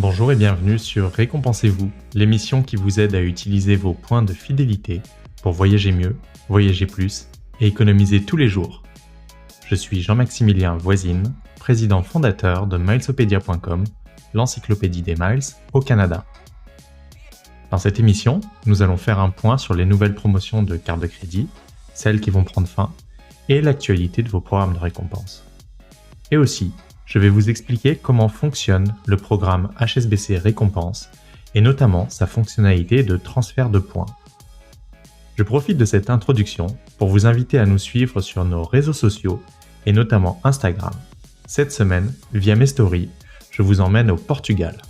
Bonjour et bienvenue sur Récompensez-vous, l'émission qui vous aide à utiliser vos points de fidélité pour voyager mieux, voyager plus et économiser tous les jours. Je suis Jean-Maximilien Voisine, président fondateur de Milesopedia.com, l'encyclopédie des miles au Canada. Dans cette émission, nous allons faire un point sur les nouvelles promotions de cartes de crédit, celles qui vont prendre fin, et l'actualité de vos programmes de récompense. Et aussi, je vais vous expliquer comment fonctionne le programme HSBC Récompense et notamment sa fonctionnalité de transfert de points. Je profite de cette introduction pour vous inviter à nous suivre sur nos réseaux sociaux et notamment Instagram. Cette semaine, via mes stories, je vous emmène au Portugal.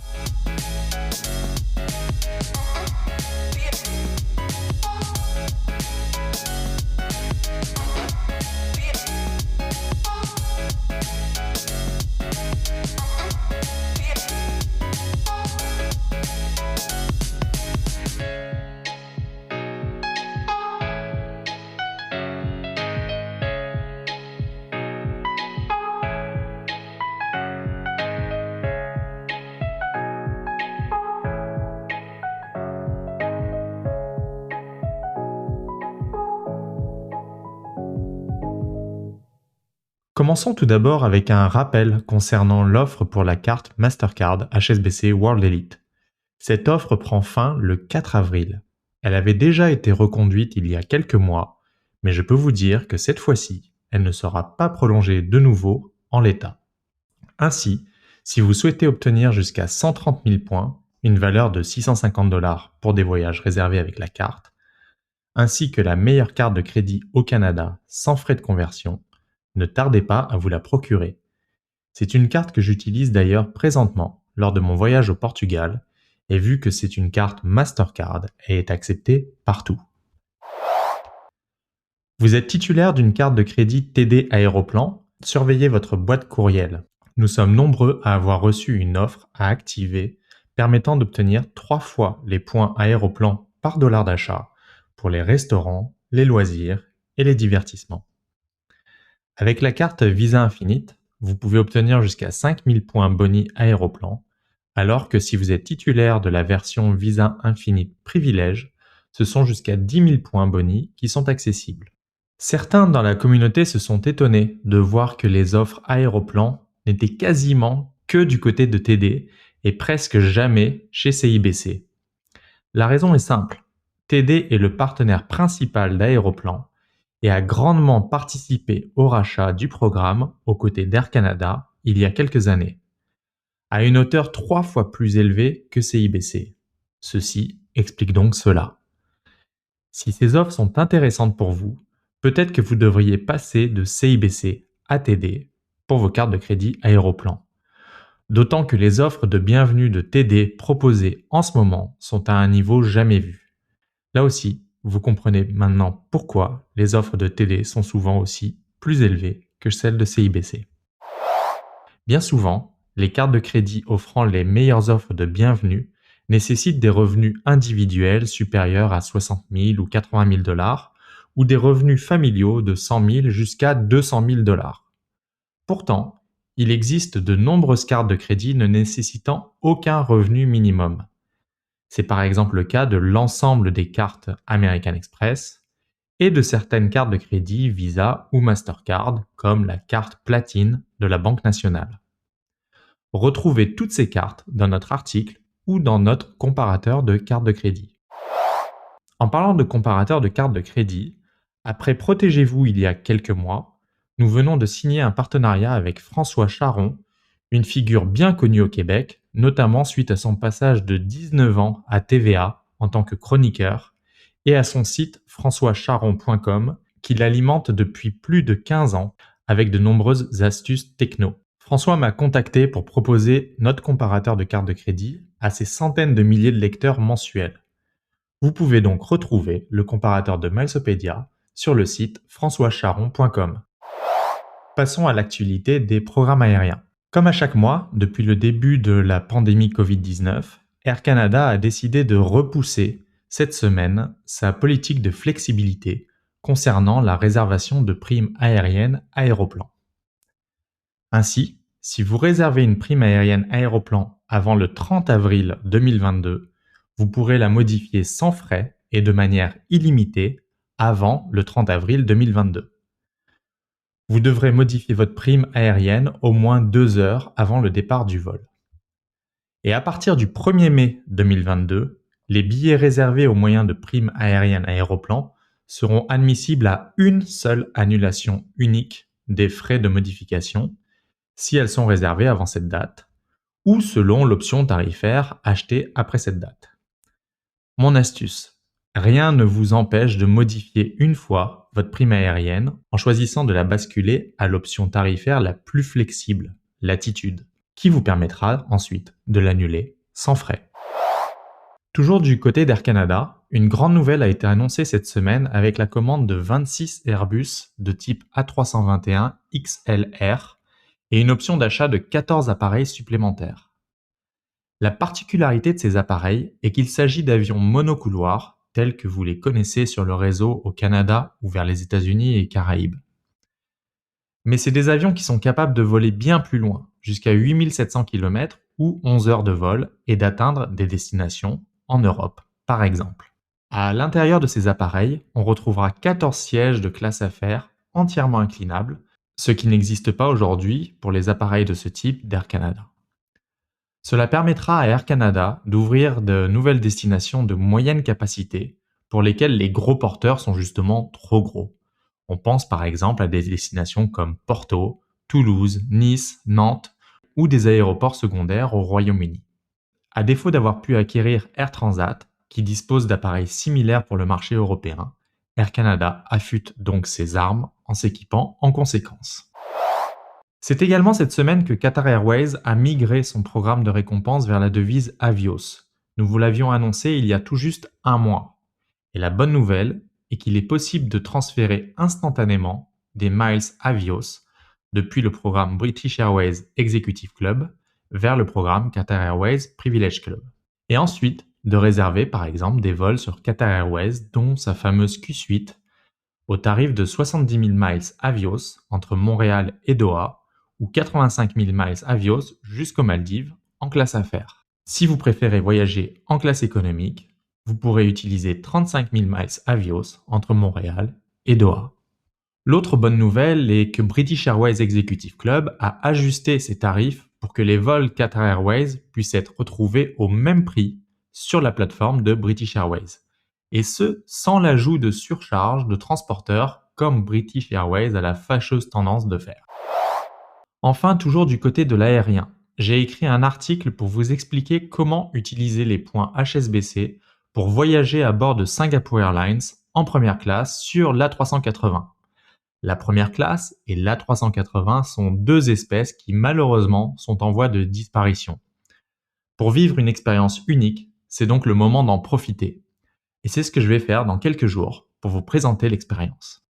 Commençons tout d'abord avec un rappel concernant l'offre pour la carte Mastercard HSBC World Elite. Cette offre prend fin le 4 avril. Elle avait déjà été reconduite il y a quelques mois, mais je peux vous dire que cette fois-ci, elle ne sera pas prolongée de nouveau en l'état. Ainsi, si vous souhaitez obtenir jusqu'à 130 000 points, une valeur de 650 $ pour des voyages réservés avec la carte, ainsi que la meilleure carte de crédit au Canada sans frais de conversion, ne tardez pas à vous la procurer. C'est une carte que j'utilise d'ailleurs présentement lors de mon voyage au Portugal et vu que c'est une carte Mastercard, elle est acceptée partout. Vous êtes titulaire d'une carte de crédit TD Aéroplan, surveillez votre boîte courriel. Nous sommes nombreux à avoir reçu une offre à activer permettant d'obtenir 3 fois les points Aéroplan par dollar d'achat pour les restaurants, les loisirs et les divertissements. Avec la carte Visa Infinite, vous pouvez obtenir jusqu'à 5000 points boni Aéroplan, alors que si vous êtes titulaire de la version Visa Infinite Privilège, ce sont jusqu'à 10 000 points boni qui sont accessibles. Certains dans la communauté se sont étonnés de voir que les offres Aéroplan n'étaient quasiment que du côté de TD et presque jamais chez CIBC. La raison est simple, TD est le partenaire principal d'Aéroplan et a grandement participé au rachat du programme aux côtés d'Air Canada il y a quelques années, à une hauteur 3 fois plus élevée que CIBC. Ceci explique donc cela. Si ces offres sont intéressantes pour vous, peut-être que vous devriez passer de CIBC à TD pour vos cartes de crédit Aéroplan. D'autant que les offres de bienvenue de TD proposées en ce moment sont à un niveau jamais vu. Là aussi, vous comprenez maintenant pourquoi les offres de TD sont souvent aussi plus élevées que celles de CIBC. Bien souvent, les cartes de crédit offrant les meilleures offres de bienvenue nécessitent des revenus individuels supérieurs à 60 000 ou 80 000 $ ou des revenus familiaux de 100 000 jusqu'à 200 000 $. Pourtant, il existe de nombreuses cartes de crédit ne nécessitant aucun revenu minimum. C'est par exemple le cas de l'ensemble des cartes American Express et de certaines cartes de crédit Visa ou Mastercard comme la carte Platine de la Banque nationale. Retrouvez toutes ces cartes dans notre article ou dans notre comparateur de cartes de crédit. En parlant de comparateur de cartes de crédit, après Protégez-vous il y a quelques mois, nous venons de signer un partenariat avec François Charon, une figure bien connue au Québec, notamment suite à son passage de 19 ans à TVA en tant que chroniqueur et à son site françoischaron.com qu'il alimente depuis plus de 15 ans avec de nombreuses astuces techno. François m'a contacté pour proposer notre comparateur de cartes de crédit à ses centaines de milliers de lecteurs mensuels. Vous pouvez donc retrouver le comparateur de Milesopedia sur le site françoischaron.com. Passons à l'actualité des programmes aériens. Comme à chaque mois, depuis le début de la pandémie Covid-19, Air Canada a décidé de repousser cette semaine sa politique de flexibilité concernant la réservation de primes aériennes Aéroplan. Ainsi, si vous réservez une prime aérienne Aéroplan avant le 30 avril 2022, vous pourrez la modifier sans frais et de manière illimitée avant le 30 avril 2022. Vous devrez modifier votre prime aérienne au moins 2 heures avant le départ du vol. Et à partir du 1er mai 2022, les billets réservés au moyen de primes aériennes Aéroplan seront admissibles à une seule annulation unique des frais de modification si elles sont réservées avant cette date ou selon l'option tarifaire achetée après cette date. Mon astuce: rien ne vous empêche de modifier une fois votre prime aérienne en choisissant de la basculer à l'option tarifaire la plus flexible, Latitude, qui vous permettra ensuite de l'annuler sans frais. Toujours du côté d'Air Canada, une grande nouvelle a été annoncée cette semaine avec la commande de 26 Airbus de type A321 XLR et une option d'achat de 14 appareils supplémentaires. La particularité de ces appareils est qu'il s'agit d'avions monocouloirs tels que vous les connaissez sur le réseau au Canada ou vers les États-Unis et Caraïbes. Mais c'est des avions qui sont capables de voler bien plus loin, jusqu'à 8700 km ou 11 heures de vol, et d'atteindre des destinations en Europe, par exemple. À l'intérieur de ces appareils, on retrouvera 14 sièges de classe affaires entièrement inclinables, ce qui n'existe pas aujourd'hui pour les appareils de ce type d'Air Canada. Cela permettra à Air Canada d'ouvrir de nouvelles destinations de moyenne capacité pour lesquelles les gros porteurs sont justement trop gros. On pense par exemple à des destinations comme Porto, Toulouse, Nice, Nantes ou des aéroports secondaires au Royaume-Uni. À défaut d'avoir pu acquérir Air Transat, qui dispose d'appareils similaires pour le marché européen, Air Canada affûte donc ses armes en s'équipant en conséquence. C'est également cette semaine que Qatar Airways a migré son programme de récompense vers la devise Avios. Nous vous l'avions annoncé il y a tout juste un mois. Et la bonne nouvelle est qu'il est possible de transférer instantanément des miles Avios depuis le programme British Airways Executive Club vers le programme Qatar Airways Privilege Club. Et ensuite, de réserver par exemple des vols sur Qatar Airways, dont sa fameuse Q-Suite, au tarif de 70 000 miles Avios entre Montréal et Doha, ou 85 000 miles Avios jusqu'aux Maldives en classe affaires. Si vous préférez voyager en classe économique, vous pourrez utiliser 35 000 miles Avios entre Montréal et Doha. L'autre bonne nouvelle est que British Airways Executive Club a ajusté ses tarifs pour que les vols Qatar Airways puissent être retrouvés au même prix sur la plateforme de British Airways. Et ce, sans l'ajout de surcharges de transporteurs comme British Airways a la fâcheuse tendance de faire. Enfin, toujours du côté de l'aérien, j'ai écrit un article pour vous expliquer comment utiliser les points HSBC pour voyager à bord de Singapore Airlines en première classe sur l'A380. La première classe et l'A380 sont deux espèces qui malheureusement sont en voie de disparition. Pour vivre une expérience unique, c'est donc le moment d'en profiter. Et c'est ce que je vais faire dans quelques jours pour vous présenter l'expérience.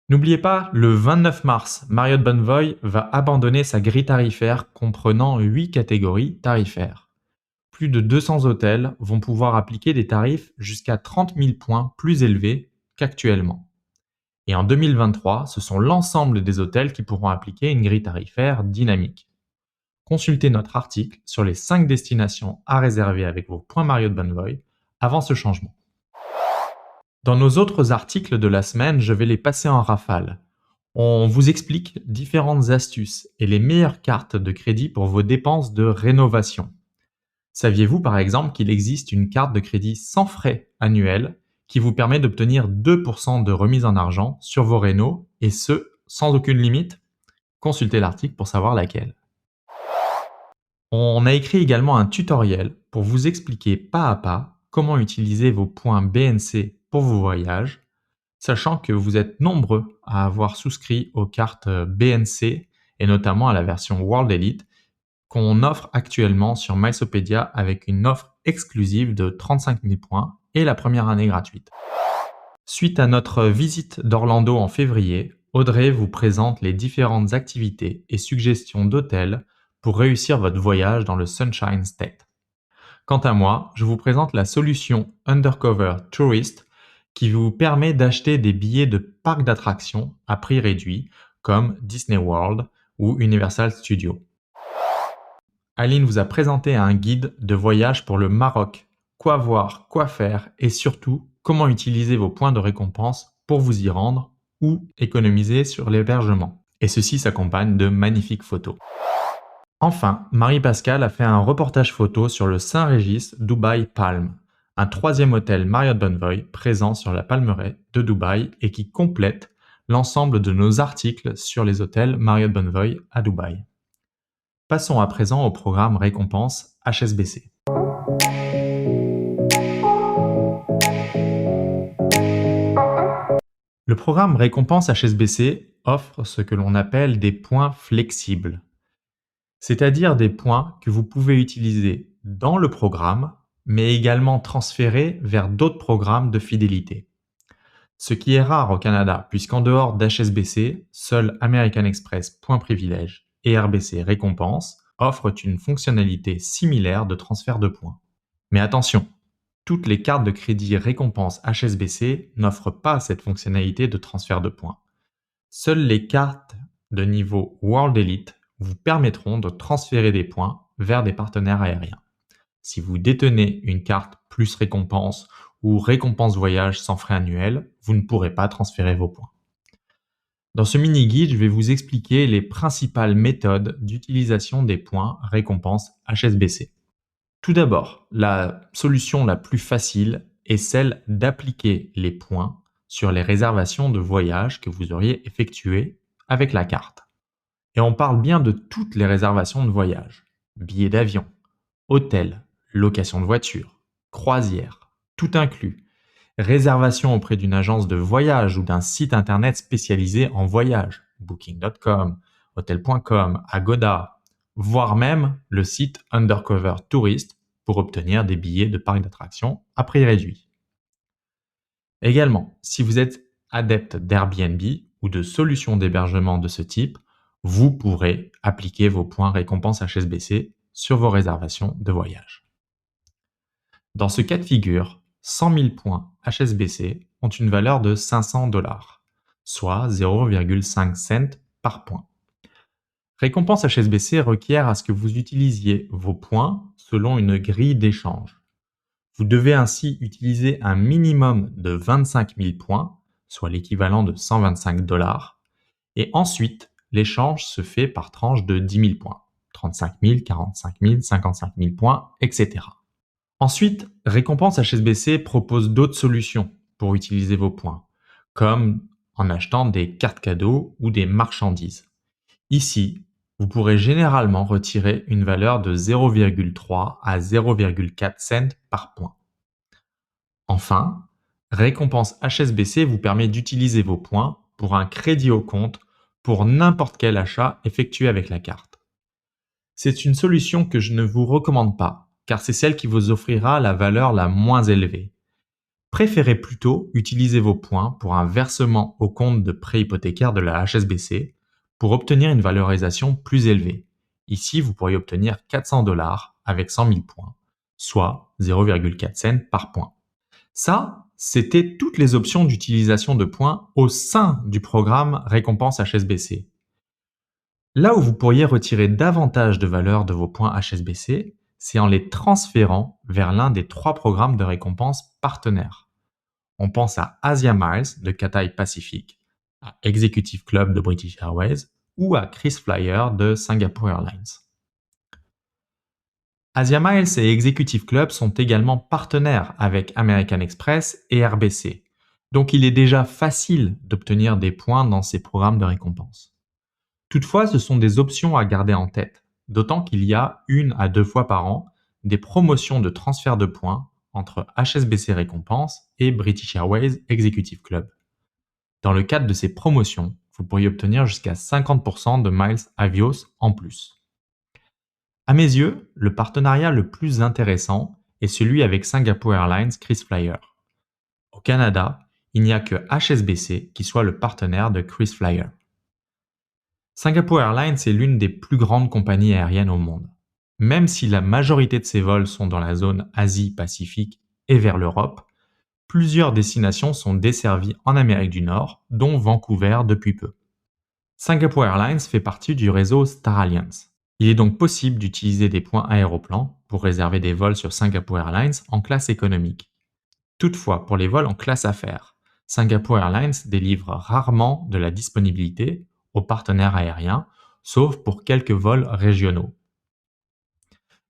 N'oubliez pas, le 29 mars, Marriott Bonvoy va abandonner sa grille tarifaire comprenant 8 catégories tarifaires. Plus de 200 hôtels vont pouvoir appliquer des tarifs jusqu'à 30 000 points plus élevés qu'actuellement. Et en 2023, ce sont l'ensemble des hôtels qui pourront appliquer une grille tarifaire dynamique. Consultez notre article sur les 5 destinations à réserver avec vos points Marriott Bonvoy avant ce changement. Dans nos autres articles de la semaine, je vais les passer en rafale. On vous explique différentes astuces et les meilleures cartes de crédit pour vos dépenses de rénovation. Saviez-vous par exemple qu'il existe une carte de crédit sans frais annuels qui vous permet d'obtenir 2% de remise en argent sur vos rénos, et ce, sans aucune limite? Consultez l'article pour savoir laquelle. On a écrit également un tutoriel pour vous expliquer pas à pas comment utiliser vos points BNC pour vos voyages, sachant que vous êtes nombreux à avoir souscrit aux cartes BNC et notamment à la version World Elite qu'on offre actuellement sur Milesopedia avec une offre exclusive de 35 000 points et la première année gratuite. Suite à notre visite d'Orlando en février, Audrey vous présente les différentes activités et suggestions d'hôtels pour réussir votre voyage dans le Sunshine State. Quant à moi, je vous présente la solution Undercover Tourist qui vous permet d'acheter des billets de parcs d'attractions à prix réduit comme Disney World ou Universal Studios. Aline vous a présenté un guide de voyage pour le Maroc. Quoi voir, quoi faire et surtout comment utiliser vos points de récompense pour vous y rendre ou économiser sur l'hébergement. Et ceci s'accompagne de magnifiques photos. Enfin, Marie-Pascale a fait un reportage photo sur le Saint-Régis Dubaï Palm, un troisième hôtel Marriott Bonvoy présent sur la Palmeraie de Dubaï et qui complète l'ensemble de nos articles sur les hôtels Marriott Bonvoy à Dubaï. Passons à présent au programme récompense HSBC. Le programme récompense HSBC offre ce que l'on appelle des points flexibles, c'est-à-dire des points que vous pouvez utiliser dans le programme, mais également transférer vers d'autres programmes de fidélité. Ce qui est rare au Canada, puisqu'en dehors d'HSBC, seul American Express Points Privilèges et RBC Récompense offrent une fonctionnalité similaire de transfert de points. Mais attention, toutes les cartes de crédit récompense HSBC n'offrent pas cette fonctionnalité de transfert de points. Seules les cartes de niveau World Elite vous permettront de transférer des points vers des partenaires aériens. Si vous détenez une carte plus récompense ou récompense voyage sans frais annuels, vous ne pourrez pas transférer vos points. Dans ce mini-guide, je vais vous expliquer les principales méthodes d'utilisation des points récompense HSBC. Tout d'abord, la solution la plus facile est celle d'appliquer les points sur les réservations de voyage que vous auriez effectuées avec la carte. Et on parle bien de toutes les réservations de voyage. Billets d'avion, hôtel, location de voiture, croisière, tout inclus. Réservation auprès d'une agence de voyage ou d'un site internet spécialisé en voyage, booking.com, hotel.com, Agoda, voire même le site Undercover Tourist pour obtenir des billets de parc d'attractions à prix réduit. Également, si vous êtes adepte d'Airbnb ou de solutions d'hébergement de ce type, vous pourrez appliquer vos points récompense HSBC sur vos réservations de voyage. Dans ce cas de figure, 100 000 points HSBC ont une valeur de 500 $, soit 0,5 cents par point. Récompense HSBC requiert à ce que vous utilisiez vos points selon une grille d'échange. Vous devez ainsi utiliser un minimum de 25 000 points, soit l'équivalent de 125 $, et ensuite l'échange se fait par tranche de 10 000 points, 35 000, 45 000, 55 000 points, etc. Ensuite, Récompense HSBC propose d'autres solutions pour utiliser vos points, comme en achetant des cartes cadeaux ou des marchandises. Ici, vous pourrez généralement retirer une valeur de 0,3 à 0,4 cents par point. Enfin, Récompense HSBC vous permet d'utiliser vos points pour un crédit au compte pour n'importe quel achat effectué avec la carte. C'est une solution que je ne vous recommande pas, car c'est celle qui vous offrira la valeur la moins élevée. Préférez plutôt utiliser vos points pour un versement au compte de prêt hypothécaire de la HSBC pour obtenir une valorisation plus élevée. Ici, vous pourriez obtenir 400 $ avec 100 000 points, soit 0,4 cents par point. Ça, c'était toutes les options d'utilisation de points au sein du programme Récompense HSBC. Là où vous pourriez retirer davantage de valeur de vos points HSBC, c'est en les transférant vers l'un des 3 programmes de récompense partenaires. On pense à Asia Miles de Cathay Pacific, à Executive Club de British Airways ou à KrisFlyer de Singapore Airlines. Asia Miles et Executive Club sont également partenaires avec American Express et RBC, donc il est déjà facile d'obtenir des points dans ces programmes de récompense. Toutefois, ce sont des options à garder en tête, d'autant qu'il y a 1 à 2 fois par an des promotions de transfert de points entre HSBC Récompense et British Airways Executive Club. Dans le cadre de ces promotions, vous pourriez obtenir jusqu'à 50% de miles Avios en plus. À mes yeux, le partenariat le plus intéressant est celui avec Singapore Airlines KrisFlyer. Au Canada, il n'y a que HSBC qui soit le partenaire de KrisFlyer. Singapore Airlines est l'une des plus grandes compagnies aériennes au monde. Même si la majorité de ses vols sont dans la zone Asie-Pacifique et vers l'Europe, plusieurs destinations sont desservies en Amérique du Nord, dont Vancouver depuis peu. Singapore Airlines fait partie du réseau Star Alliance. Il est donc possible d'utiliser des points Aéroplan pour réserver des vols sur Singapore Airlines en classe économique. Toutefois, pour les vols en classe affaires, Singapore Airlines délivre rarement de la disponibilité aux partenaires aériens, sauf pour quelques vols régionaux.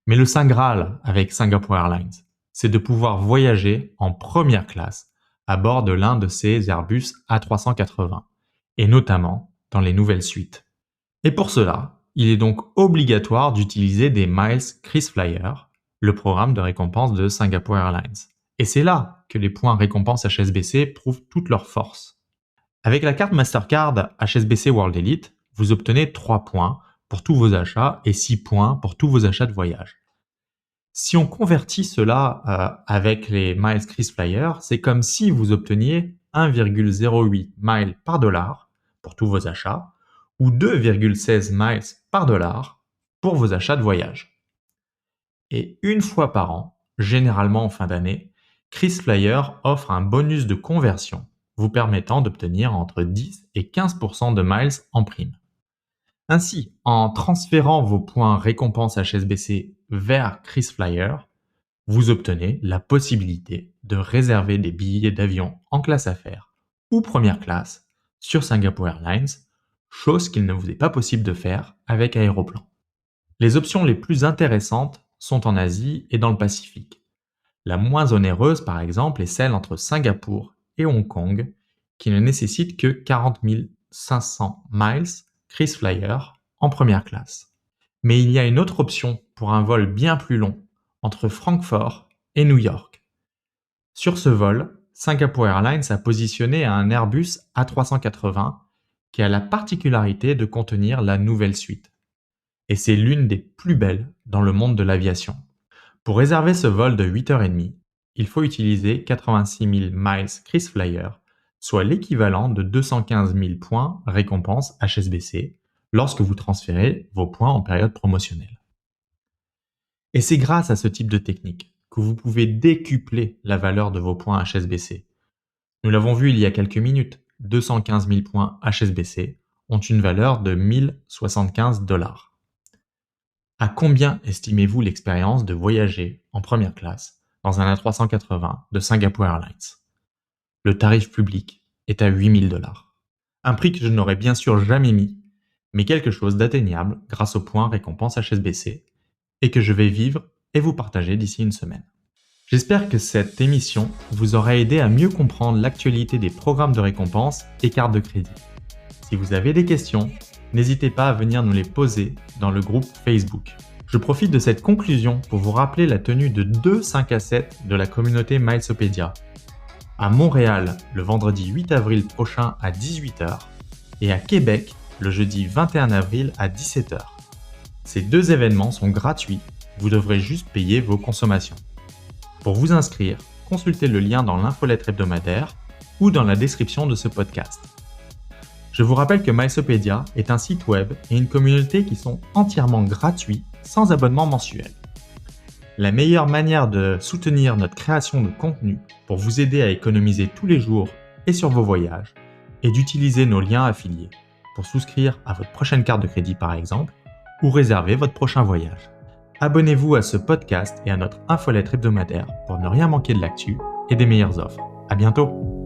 Mais le Saint Graal avec Singapore Airlines, c'est de pouvoir voyager en première classe à bord de l'un de ces Airbus A380, et notamment dans les nouvelles suites. Et pour cela, il est donc obligatoire d'utiliser des Miles KrisFlyer, le programme de récompense de Singapore Airlines. Et c'est là que les points récompense HSBC prouvent toute leur force. Avec la carte Mastercard HSBC World Elite, vous obtenez 3 points pour tous vos achats et 6 points pour tous vos achats de voyage. Si on convertit cela avec les Miles KrisFlyer, c'est comme si vous obteniez 1,08 miles par dollar pour tous vos achats ou 2,16 miles par dollar pour vos achats de voyage. Et une fois par an, généralement en fin d'année, KrisFlyer offre un bonus de conversion vous permettant d'obtenir entre 10 et 15% de miles en prime. Ainsi, en transférant vos points récompense HSBC vers KrisFlyer, vous obtenez la possibilité de réserver des billets d'avion en classe affaires ou première classe sur Singapore Airlines, chose qu'il ne vous est pas possible de faire avec Aéroplan. Les options les plus intéressantes sont en Asie et dans le Pacifique. La moins onéreuse, par exemple, est celle entre Singapour et Hong Kong, qui ne nécessite que 40 500 miles KrisFlyer en première classe. Mais il y a une autre option pour un vol bien plus long, entre Francfort et New York. Sur ce vol, Singapore Airlines a positionné un Airbus A380 qui a la particularité de contenir la nouvelle suite. Et c'est l'une des plus belles dans le monde de l'aviation. Pour réserver ce vol de 8h30, il faut utiliser 86 000 miles KrisFlyer, soit l'équivalent de 215 000 points récompense HSBC lorsque vous transférez vos points en période promotionnelle. Et c'est grâce à ce type de technique que vous pouvez décupler la valeur de vos points HSBC. Nous l'avons vu il y a quelques minutes, 215 000 points HSBC ont une valeur de 1075 $. À combien estimez-vous l'expérience de voyager en première classe dans un A380 de Singapore Airlines? Le tarif public est à 8 000 $. Un prix que je n'aurais bien sûr jamais mis, mais quelque chose d'atteignable grâce aux points récompense HSBC et que je vais vivre et vous partager d'ici une semaine. J'espère que cette émission vous aura aidé à mieux comprendre l'actualité des programmes de récompense et cartes de crédit. Si vous avez des questions, n'hésitez pas à venir nous les poser dans le groupe Facebook. Je profite de cette conclusion pour vous rappeler la tenue de 2 5 à 7 de la communauté Milesopedia. À Montréal, le vendredi 8 avril prochain à 18h et à Québec, le jeudi 21 avril à 17h. Ces 2 événements sont gratuits, vous devrez juste payer vos consommations. Pour vous inscrire, consultez le lien dans l'infolettre hebdomadaire ou dans la description de ce podcast. Je vous rappelle que Milesopedia est un site web et une communauté qui sont entièrement gratuits, sans abonnement mensuel. La meilleure manière de soutenir notre création de contenu pour vous aider à économiser tous les jours et sur vos voyages est d'utiliser nos liens affiliés pour souscrire à votre prochaine carte de crédit par exemple ou réserver votre prochain voyage. Abonnez-vous à ce podcast et à notre infolettre hebdomadaire pour ne rien manquer de l'actu et des meilleures offres. À bientôt!